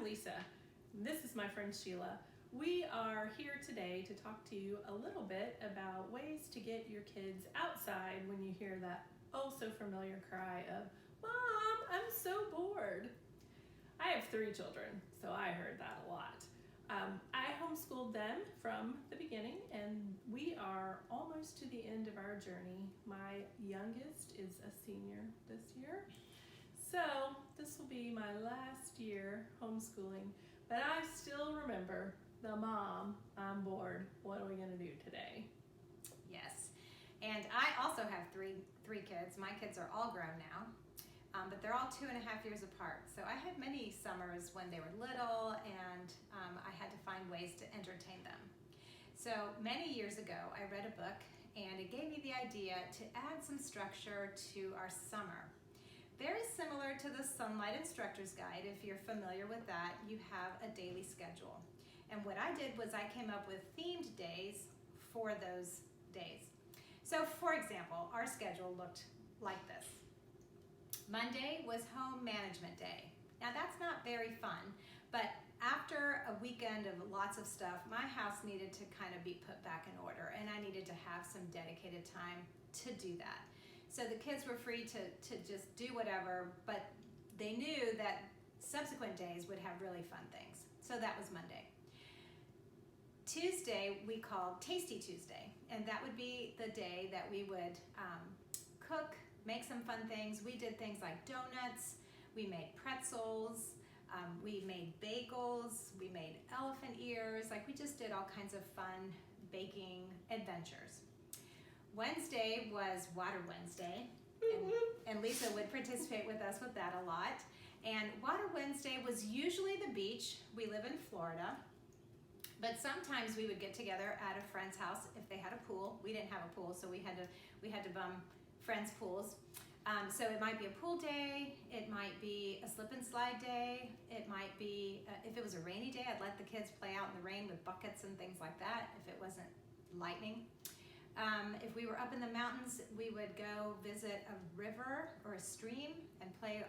I'm Lisa. This is my friend Sheila. We are here today to talk to you a little bit about ways to get your kids outside when you hear that oh so familiar cry of, "Mom, I'm so bored." I have 3 children, so I heard that a lot. I homeschooled them from the beginning, and we are almost to the end of our journey. My youngest is a senior this year, so this will be my last year homeschooling, but I still remember the "Mom, I'm bored, what are we gonna do today?" Yes, and I also have three kids. My kids are all grown now, but they're all 2.5 years apart. So I had many summers when they were little, and I had to find ways to entertain them. So many years ago, I read a book, and it gave me the idea to add some structure to our summer. Very similar to the Sonlight Instructor's Guide. If you're familiar with that, you have a daily schedule. And what I did was I came up with themed days for those days. So for example, our schedule looked like this. Monday was home management day. Now that's not very fun, but after a weekend of lots of stuff, my house needed to kind of be put back in order, and I needed to have some dedicated time to do that. So the kids were free to just do whatever, but they knew that subsequent days would have really fun things. So that was Monday. Tuesday we called Tasty Tuesday, and that would be the day that we would cook, make some fun things. We did things like donuts, we made pretzels, we made bagels, we made elephant ears, like we just did all kinds of fun baking adventures. Wednesday was Water Wednesday, and Lisa would participate with us with that a lot. And Water Wednesday was usually the beach. We live in Florida, but sometimes we would get together at a friend's house if they had a pool. We didn't have a pool, so we had to bum friends' pools. So it might be a pool day, it might be a slip and slide day, it might be, if it was a rainy day, I'd let the kids play out in the rain with buckets and things like that if it wasn't lightning. If we were up in the mountains, we would go visit a river or a stream and play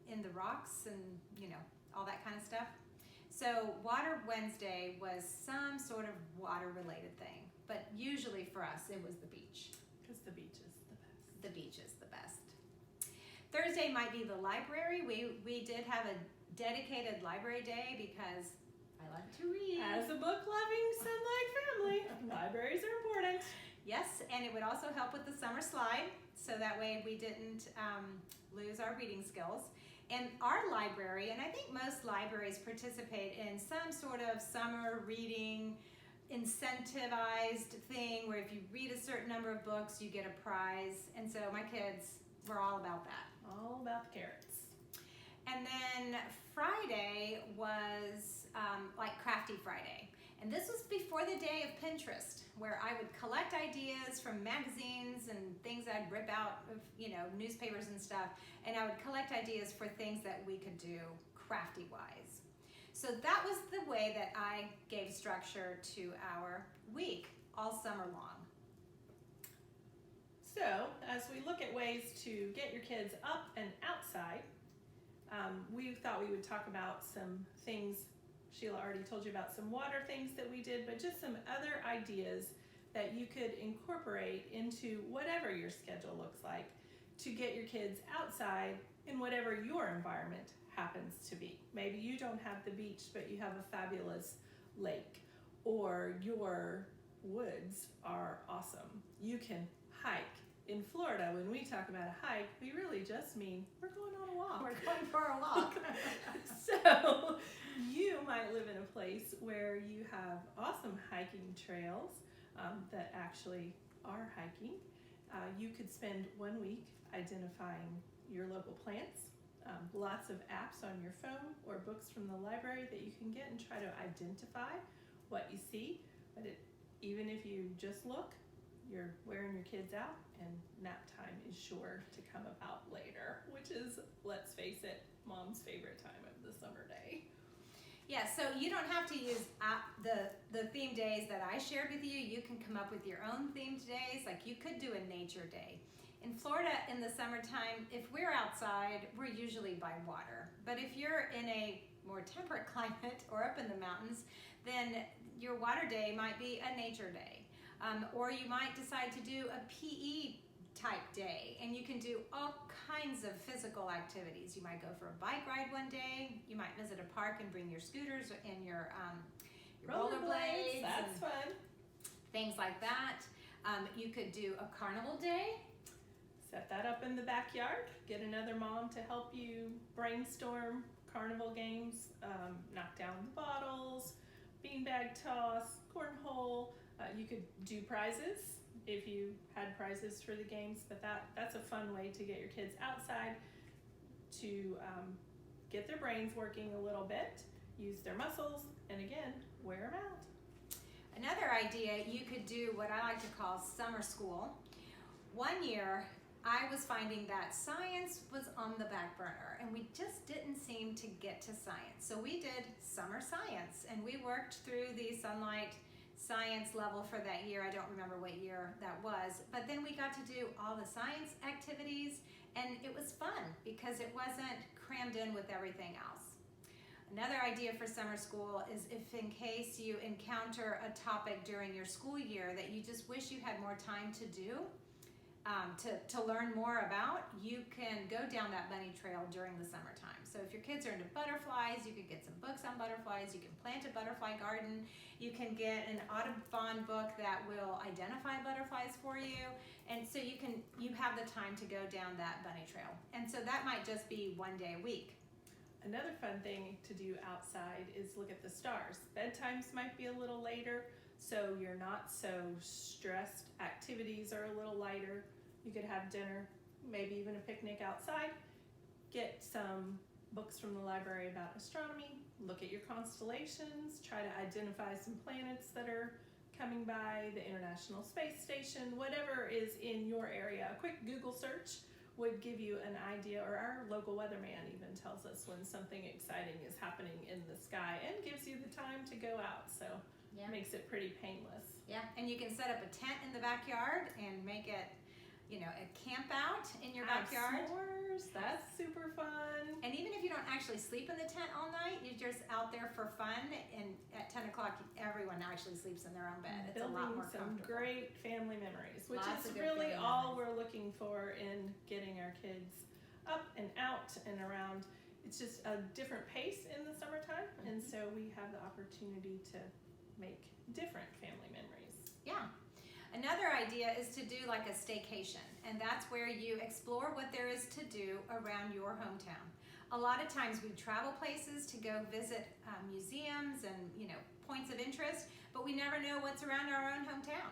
in the rocks and, all that kind of stuff. So Water Wednesday was some sort of water-related thing, but usually for us, it was the beach. Because the beach is the best. The beach is the best. Thursday might be the library. We did have a dedicated library day because I like to read. As a book-loving Sonlight family, libraries are important. Yes, and it would also help with the summer slide, so that way we didn't lose our reading skills. And our library, and I think most libraries participate in some sort of summer reading incentivized thing where if you read a certain number of books, you get a prize. And so my kids were all about that. All about the carrots. And then Friday was like Crafty Friday. And this was before the day of Pinterest, where I would collect ideas from magazines and things I'd rip out of, newspapers and stuff. And I would collect ideas for things that we could do crafty-wise. So that was the way that I gave structure to our week all summer long. So as we look at ways to get your kids up and outside, we thought we would talk about some things. Sheila already told you about some water things that we did, but just some other ideas that you could incorporate into whatever your schedule looks like to get your kids outside in whatever your environment happens to be. Maybe you don't have the beach, but you have a fabulous lake, or your woods are awesome. You can hike. In Florida, when we talk about a hike, we really just mean we're going on a walk. We're going for a walk. So you might live in a place where you have awesome hiking trails that actually are hiking. You could spend 1 week identifying your local plants. Lots of apps on your phone or books from the library that you can get and try to identify what you see. But even if you just look, you're wearing your kids out, and nap time is sure to come about later, which is, let's face it, Mom's favorite time of the summer day. Yeah, so you don't have to use the theme days that I shared with you. You can come up with your own themed days. Like you could do a nature day. In Florida in the summertime, if we're outside, we're usually by water. But if you're in a more temperate climate or up in the mountains, then your water day might be a nature day. Or you might decide to do a PE type day, and you can do all kinds of physical activities. You might go for a bike ride one day. You might visit a park and bring your scooters and your rollerblades. That's fun. Things like that. You could do a carnival day. Set that up in the backyard. Get another mom to help you brainstorm carnival games. Knock down the bottles, beanbag toss, cornhole. You could do prizes if you had prizes for the games, but that's a fun way to get your kids outside to get their brains working a little bit, use their muscles, and again, wear them out. Another idea, you could do what I like to call summer school. One year, I was finding that science was on the back burner and we just didn't seem to get to science. So we did summer science and we worked through the Sonlight science level for that year. I don't remember what year that was, but then we got to do all the science activities and it was fun because it wasn't crammed in with everything else. Another idea for summer school is if in case you encounter a topic during your school year that you just wish you had more time to do, to learn more about, you can go down that bunny trail during the summertime. So if your kids are into butterflies, you could get some books on butterflies, you can plant a butterfly garden, you can get an Audubon book that will identify butterflies for you, and so you have the time to go down that bunny trail. And so that might just be one day a week. Another fun thing to do outside is look at the stars. Bedtimes might be a little later, so you're not so stressed. Activities are a little lighter. You could have dinner, maybe even a picnic outside. Get some books from the library about astronomy. Look at your constellations. Try to identify some planets that are coming by, the International Space Station, whatever is in your area. A quick Google search would give you an idea, or our local weatherman even tells us when something exciting is happening in the sky and gives you the time to go out. So Yeah. makes it pretty painless. Yeah, and you can set up a tent in the backyard and make it, a camp out in your backyard. S'mores, that's super fun. And even if you don't actually sleep in the tent all night, you're just out there for fun, and at 10 o'clock, everyone actually sleeps in their own bed. It's Building a lot more some comfortable. great family memories, which Lots is of good really family all memories. we're looking for in getting our kids up and out and around. It's just a different pace in the summertime, and so we have the opportunity to make different family memories. Yeah. Another idea is to do like a staycation, and that's where you explore what there is to do around your hometown. A lot of times we travel places to go visit museums and points of interest, but we never know what's around our own hometown.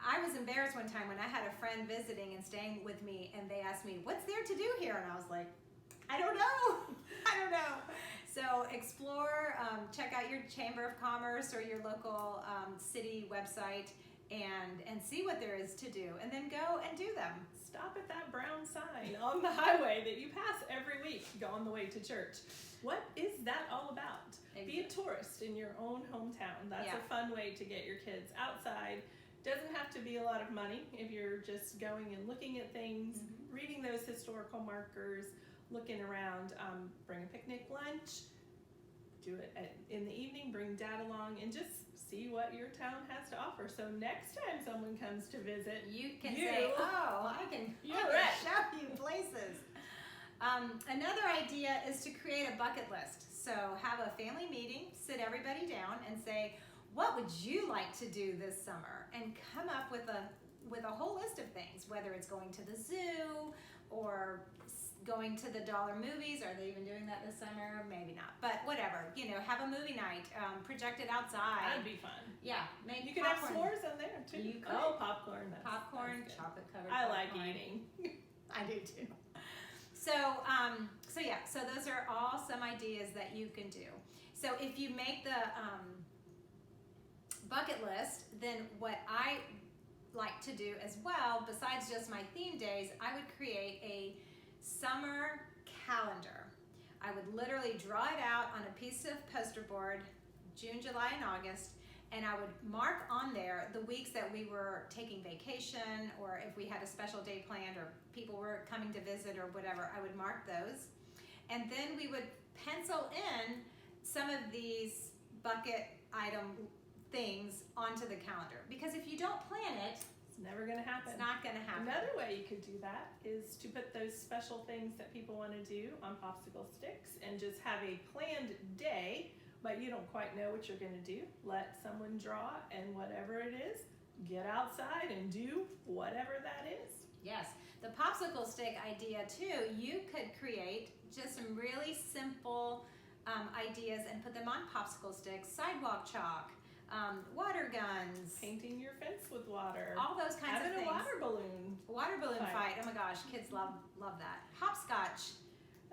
I was embarrassed one time when I had a friend visiting and staying with me, and they asked me, "What's there to do here?" And I was like, "I don't know." I don't know. So explore, check out your Chamber of Commerce or your local city website and see what there is to do, and then go and do them. Stop at that brown sign on the highway that you pass every week on the way to church. What is that all about? Be a tourist in your own hometown. That's a fun way to get your kids outside. Doesn't have to be a lot of money if you're just going and looking at things, reading those historical markers, looking around. Bring a picnic lunch, do it in the evening, bring dad along, and just see what your town has to offer. So next time someone comes to visit, you can say, "Oh, I can show you places." Another idea is to create a bucket list. So have a family meeting, sit everybody down and say, what would you like to do this summer? And come up with a whole list of things, whether it's going to the zoo or going to the dollar movies. Are they even doing that this summer? Maybe not, but whatever. Have a movie night, project it outside. That'd be fun. Yeah, make You could have s'mores in there too. You could. Oh, popcorn. Popcorn, That's good. chocolate covered. I popcorn. like eating. I do too. So those are all some ideas that you can do. So if you make the bucket list, then what I like to do as well, besides just my theme days, I would create a summer calendar. I would literally draw it out on a piece of poster board, June, July, and August, and I would mark on there the weeks that we were taking vacation, or if we had a special day planned, or people were coming to visit or whatever, I would mark those. And then we would pencil in some of these bucket item things onto the calendar. Because if you don't plan it, It's never gonna happen. it's not going to happen. Another way you could do that is to put those special things that people want to do on popsicle sticks and just have a planned day, but you don't quite know what you're going to do. Let someone draw, and whatever it is, get outside and do whatever that is. Yes, the popsicle stick idea too, you could create just some really simple ideas and put them on popsicle sticks, sidewalk chalk, water guns, Painting your fence with water. all those kinds of Having things. a water balloon. Water balloon Fight. fight. Oh my gosh, kids love that. Hopscotch.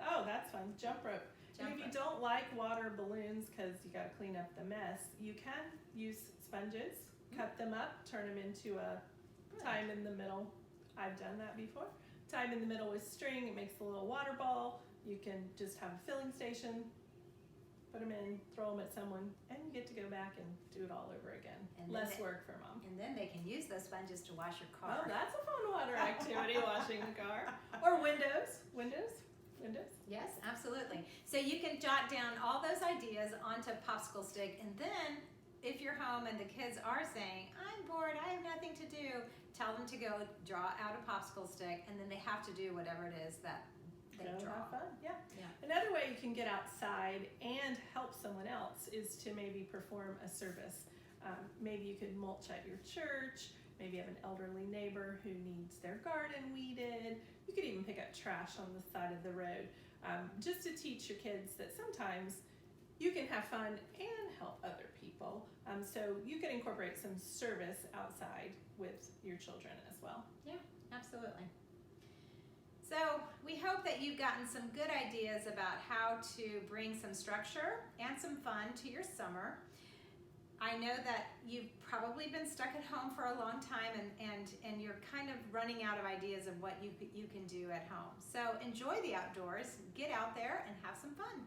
Oh, that's fun. Jump rope. Jump And if you rope. don't like water balloons because you got to clean up the mess, you can use sponges, cut them up, turn them into a time in the middle. I've done that before. Time in the middle with string. It makes a little water ball. You can just have a filling station, put them in, throw them at someone, and you get to go back and do it all over again. And then Less they- work for mom. And then they can use those sponges to wash your car. Oh, that's a fun water activity, washing the car. Or windows. Yes, absolutely. So you can jot down all those ideas onto a popsicle stick, and then if you're home and the kids are saying, I'm bored, I have nothing to do, tell them to go draw out a popsicle stick, and then they have to do whatever it is that they Go draw. have fun. Yeah. Yeah. Another way you can get outside and help someone else is to maybe perform a service. Maybe you could mulch at your church. Maybe you have an elderly neighbor who needs their garden weeded. You could even pick up trash on the side of the road, just to teach your kids that sometimes you can have fun and help other people. So you can incorporate some service outside with your children as well. Absolutely. So we hope that you've gotten some good ideas about how to bring some structure and some fun to your summer. I know that you've probably been stuck at home for a long time and you're kind of running out of ideas of what you can do at home. So enjoy the outdoors, get out there and have some fun.